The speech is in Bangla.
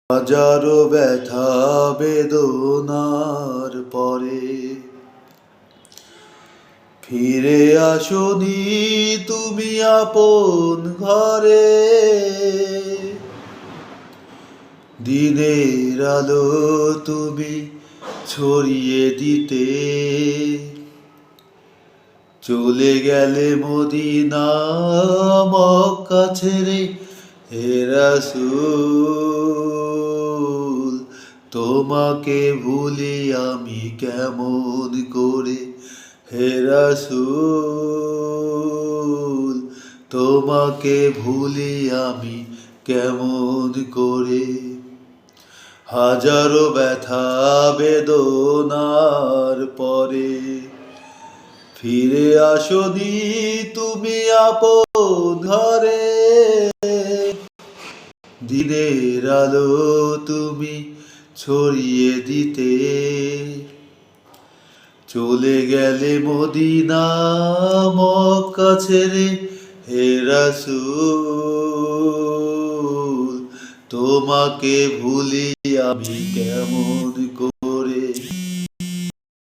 হাজারো ব্যথা বেদনার পরে ফিরে আসনি তুমি আপন ঘরে। দিনের আলো তুমি ছড়িয়ে দিতে চলে গেলে মদিনা মক্কা ছেড়ে। হে রাসূল তোমাকে ভুলি আমি কেমন করে। হে রাসূল তোমাকে ভুলি আমি কেমন করে। হাজারো ব্যথা বেদনার পরে ফিরে আসনি তুমি আপন ঘরে। দিনের আলো তুমি ছড়িয়ে দিতে চলে গেলে মদিনা মক্কা ছেড়ে। হে রাসূল তোমাকে ভুলি আমি কেমন করে।